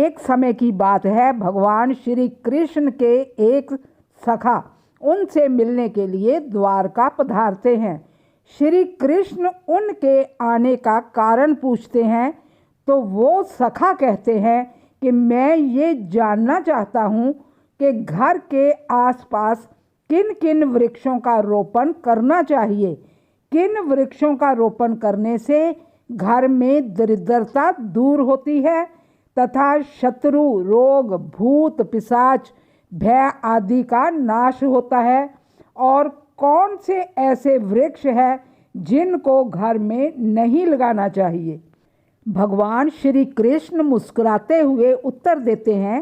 एक समय की बात है, भगवान श्री कृष्ण के एक सखा उनसे मिलने के लिए द्वारका पधारते हैं। श्री कृष्ण उनके आने का कारण पूछते हैं तो वो सखा कहते हैं कि मैं ये जानना चाहता हूँ कि घर के आसपास किन किन वृक्षों का रोपण करना चाहिए, किन वृक्षों का रोपण करने से घर में दरिद्रता दूर होती है तथा शत्रु, रोग, भूत, पिशाच, भय आदि का नाश होता है, और कौन से ऐसे वृक्ष हैं जिनको घर में नहीं लगाना चाहिए। भगवान श्री कृष्ण मुस्कुराते हुए उत्तर देते हैं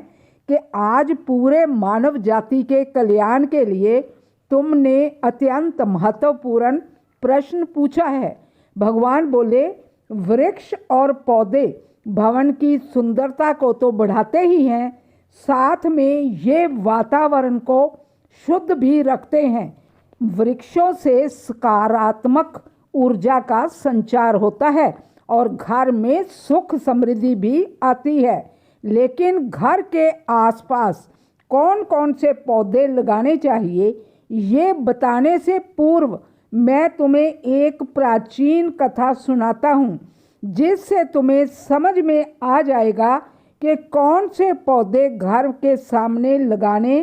कि आज पूरे मानव जाति के कल्याण के लिए तुमने अत्यंत महत्वपूर्ण प्रश्न पूछा है। भगवान बोले, वृक्ष और पौधे भवन की सुंदरता को तो बढ़ाते ही हैं, साथ में ये वातावरण को शुद्ध भी रखते हैं। वृक्षों से सकारात्मक ऊर्जा का संचार होता है और घर में सुख समृद्धि भी आती है। लेकिन घर के आसपास कौन कौन से पौधे लगाने चाहिए, ये बताने से पूर्व मैं तुम्हें एक प्राचीन कथा सुनाता हूँ, जिससे तुम्हें समझ में आ जाएगा कि कौन से पौधे घर के सामने लगाने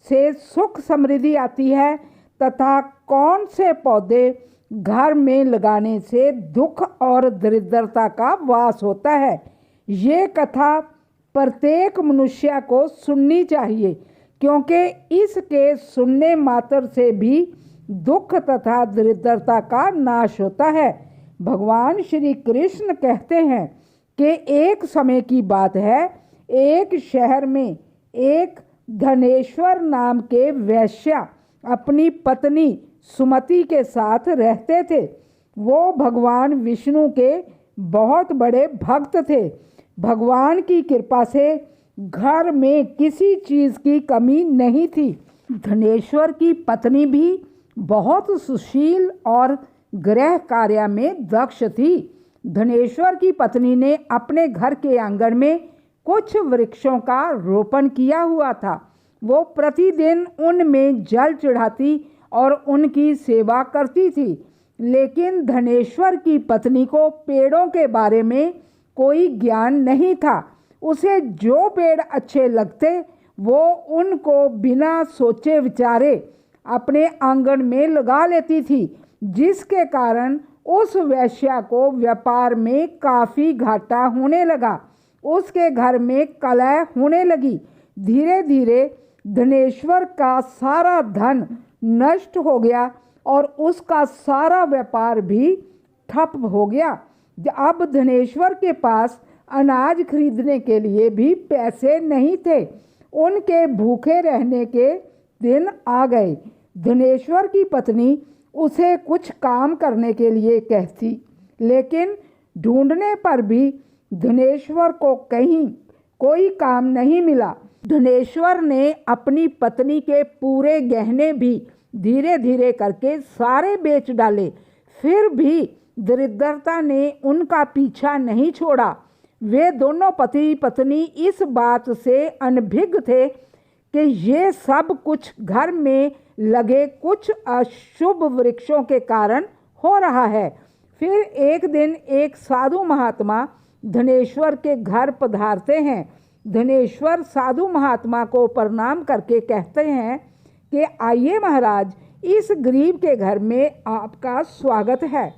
से सुख समृद्धि आती है तथा कौन से पौधे घर में लगाने से दुख और दरिद्रता का वास होता है। ये कथा प्रत्येक मनुष्य को सुननी चाहिए, क्योंकि इसके सुनने मात्र से भी दुख तथा दरिद्रता का नाश होता है। भगवान श्री कृष्ण कहते हैं कि एक समय की बात है, एक शहर में एक धनेश्वर नाम के वैश्य अपनी पत्नी सुमति के साथ रहते थे। वो भगवान विष्णु के बहुत बड़े भक्त थे। भगवान की कृपा से घर में किसी चीज़ की कमी नहीं थी। धनेश्वर की पत्नी भी बहुत सुशील और गृह कार्य में दक्ष थी। धनेश्वर की पत्नी ने अपने घर के आंगन में कुछ वृक्षों का रोपण किया हुआ था। वो प्रतिदिन उनमें जल चढ़ाती और उनकी सेवा करती थी। लेकिन धनेश्वर की पत्नी को पेड़ों के बारे में कोई ज्ञान नहीं था। उसे जो पेड़ अच्छे लगते वो उनको बिना सोचे विचारे अपने आंगन में लगा लेती थी, जिसके कारण उस वैश्या को व्यापार में काफ़ी घाटा होने लगा। उसके घर में कलह होने लगी। धीरे धीरे धनेश्वर का सारा धन नष्ट हो गया और उसका सारा व्यापार भी ठप हो गया। अब धनेश्वर के पास अनाज खरीदने के लिए भी पैसे नहीं थे। उनके भूखे रहने के दिन आ गए। धनेश्वर की पत्नी उसे कुछ काम करने के लिए कहती, लेकिन ढूंढने पर भी धनेश्वर को कहीं कोई काम नहीं मिला। धनेश्वर ने अपनी पत्नी के पूरे गहने भी धीरे धीरे करके सारे बेच डाले, फिर भी दरिद्रता ने उनका पीछा नहीं छोड़ा। वे दोनों पति पत्नी इस बात से अनभिज्ञ थे कि ये सब कुछ घर में लगे कुछ अशुभ वृक्षों के कारण हो रहा है। फिर एक दिन एक साधु महात्मा धनेश्वर के घर पधारते हैं। धनेश्वर साधु महात्मा को प्रणाम करके कहते हैं कि आइए महाराज, इस गरीब के घर में आपका स्वागत है।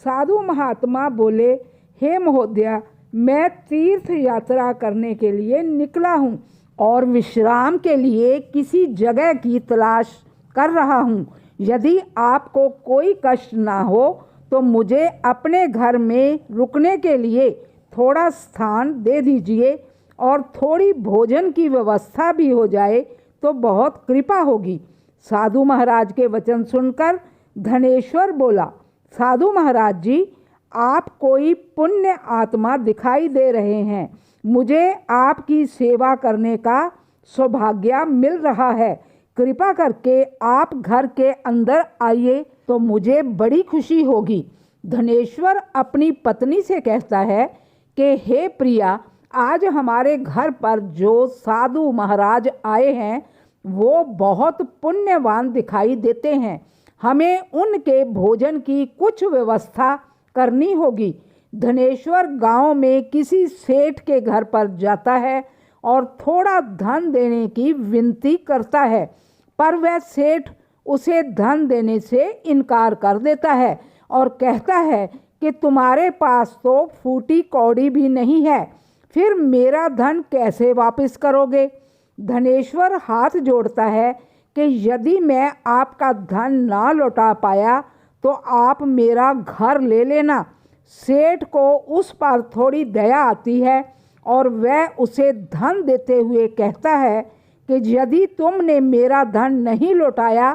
साधु महात्मा बोले, हे महोदय, मैं तीर्थ यात्रा करने के लिए निकला हूँ और विश्राम के लिए किसी जगह की तलाश कर रहा हूँ। यदि आपको कोई कष्ट ना हो तो मुझे अपने घर में रुकने के लिए थोड़ा स्थान दे दीजिए और थोड़ी भोजन की व्यवस्था भी हो जाए तो बहुत कृपा होगी। साधु महाराज के वचन सुनकर धनेश्वर बोला, साधु महाराज जी, आप कोई पुण्य आत्मा दिखाई दे रहे हैं। मुझे आपकी सेवा करने का सौभाग्य मिल रहा है। कृपा करके आप घर के अंदर आइए तो मुझे बड़ी खुशी होगी। धनेश्वर अपनी पत्नी से कहता है कि हे प्रिया, आज हमारे घर पर जो साधु महाराज आए हैं वो बहुत पुण्यवान दिखाई देते हैं। हमें उनके भोजन की कुछ व्यवस्था करनी होगी। धनेश्वर गांव में किसी सेठ के घर पर जाता है और थोड़ा धन देने की विनती करता है, पर वह सेठ उसे धन देने से इनकार कर देता है और कहता है कि तुम्हारे पास तो फूटी कौड़ी भी नहीं है, फिर मेरा धन कैसे वापस करोगे। धनेश्वर हाथ जोड़ता है कि यदि मैं आपका धन ना लौटा पाया तो आप मेरा घर ले लेना। सेठ को उस पर थोड़ी दया आती है और वह उसे धन देते हुए कहता है कि यदि तुमने मेरा धन नहीं लौटाया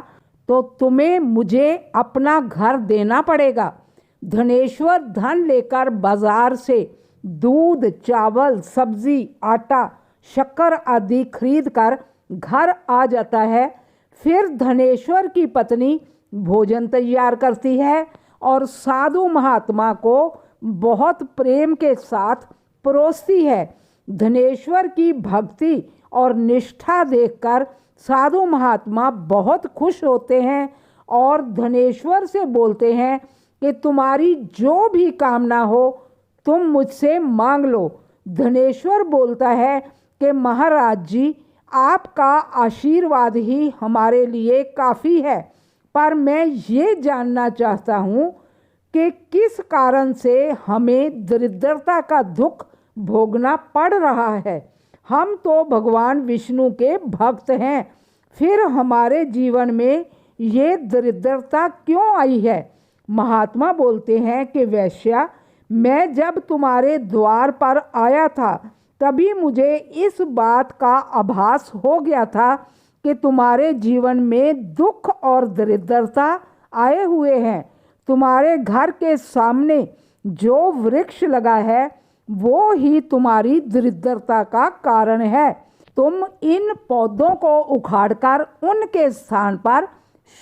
तो तुम्हें मुझे अपना घर देना पड़ेगा। धनेश्वर धन लेकर बाजार से दूध, चावल, सब्जी, आटा, शक्कर आदि खरीद कर घर आ जाता है। फिर धनेश्वर की पत्नी भोजन तैयार करती है और साधु महात्मा को बहुत प्रेम के साथ परोसती है। धनेश्वर की भक्ति और निष्ठा देखकर साधु महात्मा बहुत खुश होते हैं और धनेश्वर से बोलते हैं कि तुम्हारी जो भी कामना हो तुम मुझसे मांग लो। धनेश्वर बोलता है कि महाराज जी, आपका आशीर्वाद ही हमारे लिए काफ़ी है, पर मैं ये जानना चाहता हूँ कि किस कारण से हमें दरिद्रता का दुख भोगना पड़ रहा है। हम तो भगवान विष्णु के भक्त हैं, फिर हमारे जीवन में ये दरिद्रता क्यों आई है। महात्मा बोलते हैं कि वैश्या, मैं जब तुम्हारे द्वार पर आया था तभी मुझे इस बात का आभास हो गया था कि तुम्हारे जीवन में दुख और दरिद्रता आए हुए हैं। तुम्हारे घर के सामने जो वृक्ष लगा है वो ही तुम्हारी दरिद्रता का कारण है। तुम इन पौधों को उखाड़कर उनके स्थान पर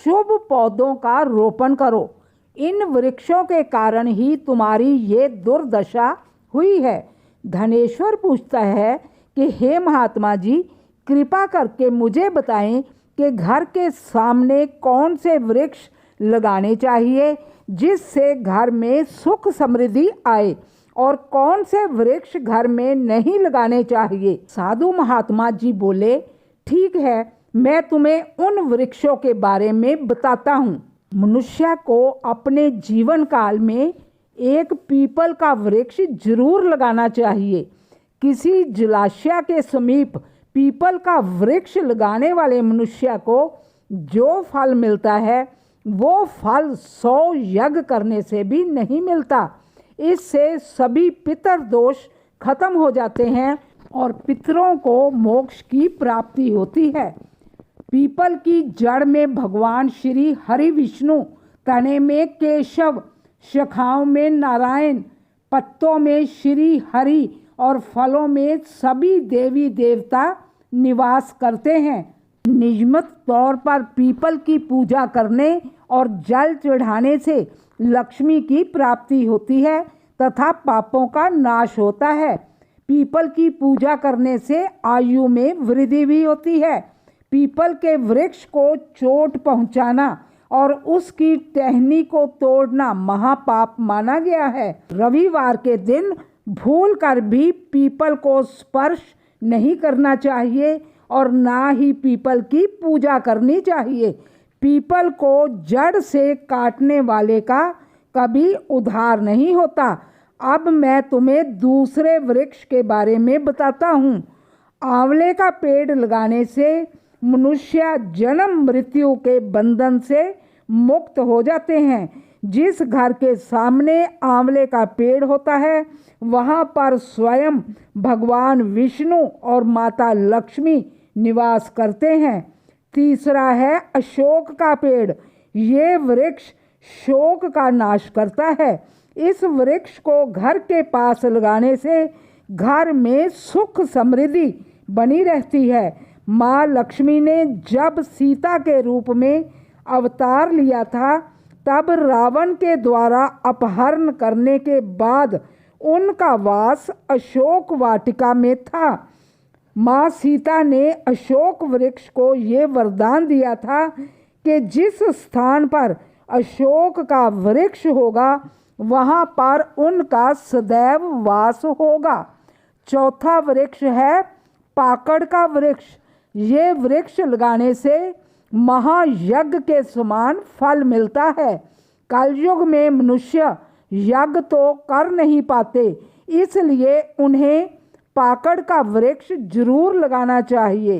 शुभ पौधों का रोपण करो। इन वृक्षों के कारण ही तुम्हारी ये दुर्दशा हुई है। धनेश्वर पूछता है कि हे महात्मा जी, कृपा करके मुझे बताएं कि घर के सामने कौन से वृक्ष लगाने चाहिए जिससे घर में सुख समृद्धि आए और कौन से वृक्ष घर में नहीं लगाने चाहिए। साधु महात्मा जी बोले, ठीक है, मैं तुम्हें उन वृक्षों के बारे में बताता हूँ। मनुष्य को अपने जीवन काल में एक पीपल का वृक्ष जरूर लगाना चाहिए। किसी जलाशय के समीप पीपल का वृक्ष लगाने वाले मनुष्य को जो फल मिलता है वो फल 100 यज्ञ करने से भी नहीं मिलता। इससे सभी पितर दोष खत्म हो जाते हैं और पितरों को मोक्ष की प्राप्ति होती है। पीपल की जड़ में भगवान श्री हरि विष्णु, तने में केशव, शाखाओं में नारायण, पत्तों में श्री हरि और फलों में सभी देवी देवता निवास करते हैं। नियमित तौर पर पीपल की पूजा करने और जल चढ़ाने से लक्ष्मी की प्राप्ति होती है तथा पापों का नाश होता है। पीपल की पूजा करने से आयु में वृद्धि भी होती है। पीपल के वृक्ष को चोट पहुंचाना और उसकी टहनी को तोड़ना महापाप माना गया है। रविवार के दिन भूलकर भी पीपल को स्पर्श नहीं करना चाहिए और ना ही पीपल की पूजा करनी चाहिए। पीपल को जड़ से काटने वाले का कभी उद्धार नहीं होता। अब मैं तुम्हें दूसरे वृक्ष के बारे में बताता हूँ। आंवले का पेड़ लगाने से मनुष्य जन्म मृत्यु के बंधन से मुक्त हो जाते हैं। जिस घर के सामने आंवले का पेड़ होता है वहाँ पर स्वयं भगवान विष्णु और माता लक्ष्मी निवास करते हैं। तीसरा है अशोक का पेड़। ये वृक्ष शोक का नाश करता है। इस वृक्ष को घर के पास लगाने से घर में सुख समृद्धि बनी रहती है। माँ लक्ष्मी ने जब सीता के रूप में अवतार लिया था तब रावण के द्वारा अपहरण करने के बाद उनका वास अशोक वाटिका में था। माँ सीता ने अशोक वृक्ष को ये वरदान दिया था कि जिस स्थान पर अशोक का वृक्ष होगा वहाँ पर उनका सदैव वास होगा। चौथा वृक्ष है पाकड़ का वृक्ष। ये वृक्ष लगाने से महायज्ञ के समान फल मिलता है। कलयुग में मनुष्य यज्ञ तो कर नहीं पाते, इसलिए उन्हें पाकड़ का वृक्ष जरूर लगाना चाहिए।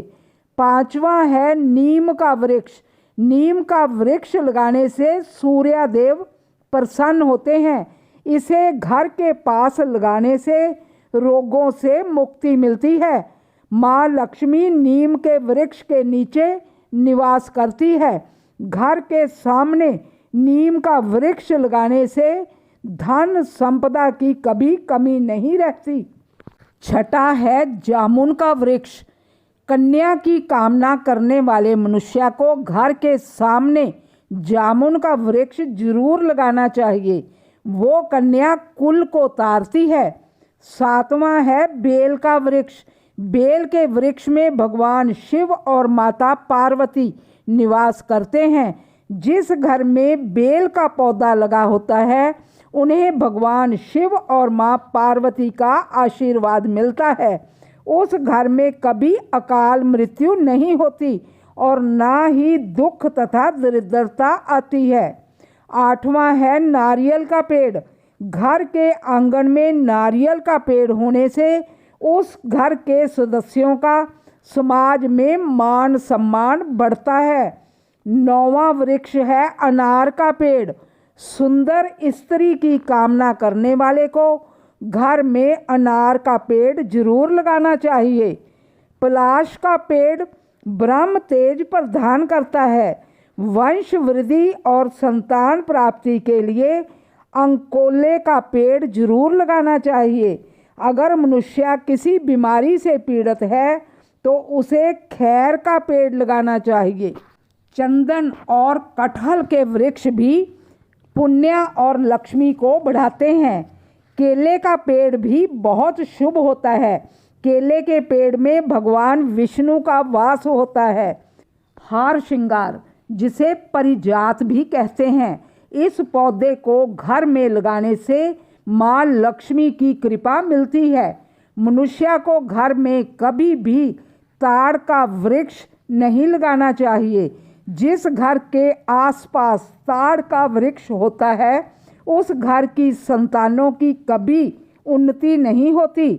पांचवा है नीम का वृक्ष। नीम का वृक्ष लगाने से सूर्यदेव प्रसन्न होते हैं। इसे घर के पास लगाने से रोगों से मुक्ति मिलती है। माँ लक्ष्मी नीम के वृक्ष के नीचे निवास करती है। घर के सामने नीम का वृक्ष लगाने से धन संपदा की कभी कमी नहीं रहती। छठा है जामुन का वृक्ष। कन्या की कामना करने वाले मनुष्य को घर के सामने जामुन का वृक्ष जरूर लगाना चाहिए। वो कन्या कुल को तारती है। सातवां है बेल का वृक्ष। बेल के वृक्ष में भगवान शिव और माता पार्वती निवास करते हैं। जिस घर में बेल का पौधा लगा होता है उन्हें भगवान शिव और माँ पार्वती का आशीर्वाद मिलता है। उस घर में कभी अकाल मृत्यु नहीं होती और ना ही दुख तथा दरिद्रता आती है। आठवां है नारियल का पेड़। घर के आंगन में नारियल का पेड़ होने से उस घर के सदस्यों का समाज में मान सम्मान बढ़ता है। नौवां वृक्ष है अनार का पेड़। सुंदर स्त्री की कामना करने वाले को घर में अनार का पेड़ जरूर लगाना चाहिए। पलाश का पेड़ ब्रह्म तेज प्रदान करता है। वंश वृद्धि और संतान प्राप्ति के लिए अंकोले का पेड़ जरूर लगाना चाहिए। अगर मनुष्य किसी बीमारी से पीड़ित है तो उसे खैर का पेड़ लगाना चाहिए। चंदन और कटहल के वृक्ष भी पुण्य और लक्ष्मी को बढ़ाते हैं। केले का पेड़ भी बहुत शुभ होता है। केले के पेड़ में भगवान विष्णु का वास होता है। हार श्रृंगार, जिसे परिजात भी कहते हैं, इस पौधे को घर में लगाने से माँ लक्ष्मी की कृपा मिलती है। मनुष्य को घर में कभी भी ताड़ का वृक्ष नहीं लगाना चाहिए। जिस घर के आसपास ताड़ का वृक्ष होता है उस घर की संतानों की कभी उन्नति नहीं होती।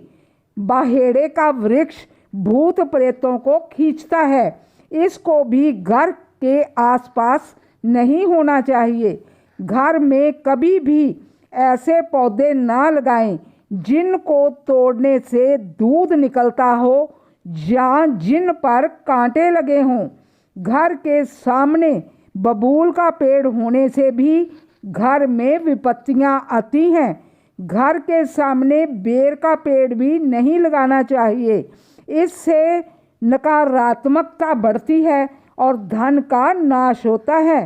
बाहेड़े का वृक्ष भूत प्रेतों को खींचता है। इसको भी घर के आसपास नहीं होना चाहिए। घर में कभी भी ऐसे पौधे ना लगाएं जिनको तोड़ने से दूध निकलता हो या जिन पर कांटे लगे हों। घर के सामने बबूल का पेड़ होने से भी घर में विपत्तियां आती हैं। घर के सामने बेर का पेड़ भी नहीं लगाना चाहिए। इससे नकारात्मकता बढ़ती है और धन का नाश होता है।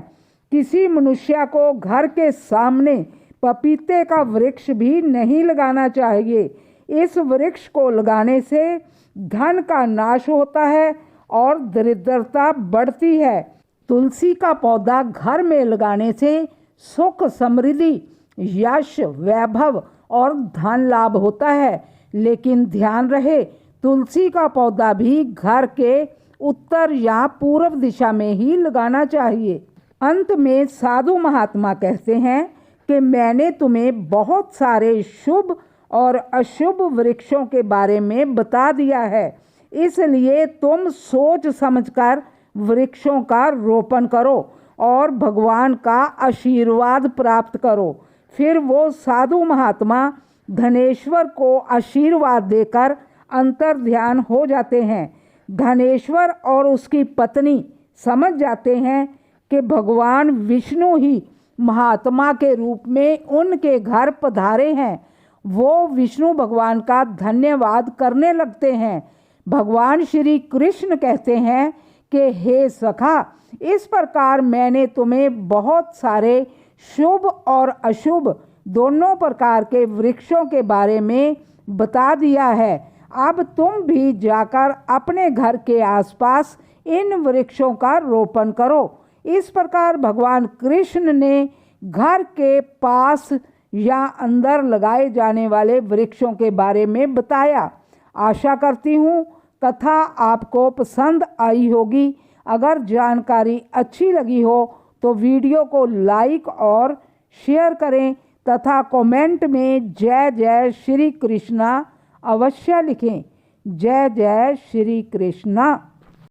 किसी मनुष्य को घर के सामने पपीते का वृक्ष भी नहीं लगाना चाहिए। इस वृक्ष को लगाने से धन का नाश होता है और दरिद्रता बढ़ती है। तुलसी का पौधा घर में लगाने से सुख समृद्धि यश वैभव और धन लाभ होता है। लेकिन ध्यान रहे तुलसी का पौधा भी घर के उत्तर या पूर्व दिशा में ही लगाना चाहिए। अंत में साधु महात्मा कहते हैं कि मैंने तुम्हें बहुत सारे शुभ और अशुभ वृक्षों के बारे में बता दिया है, इसलिए तुम सोच समझकर वृक्षों का रोपण करो और भगवान का आशीर्वाद प्राप्त करो। फिर वो साधु महात्मा धनेश्वर को आशीर्वाद देकर अंतर्ध्यान हो जाते हैं। धनेश्वर और उसकी पत्नी समझ जाते हैं कि भगवान विष्णु ही महात्मा के रूप में उनके घर पधारे हैं। वो विष्णु भगवान का धन्यवाद करने लगते हैं। भगवान श्री कृष्ण कहते हैं कि हे सखा, इस प्रकार मैंने तुम्हें बहुत सारे शुभ और अशुभ दोनों प्रकार के वृक्षों के बारे में बता दिया है। अब तुम भी जाकर अपने घर के आसपास इन वृक्षों का रोपण करो। इस प्रकार भगवान कृष्ण ने घर के पास या अंदर लगाए जाने वाले वृक्षों के बारे में बताया। आशा करती हूँ कथा आपको पसंद आई होगी। अगर जानकारी अच्छी लगी हो तो वीडियो को लाइक और शेयर करें तथा कमेंट में जय जय श्री कृष्णा अवश्य लिखें। जय जय श्री कृष्णा।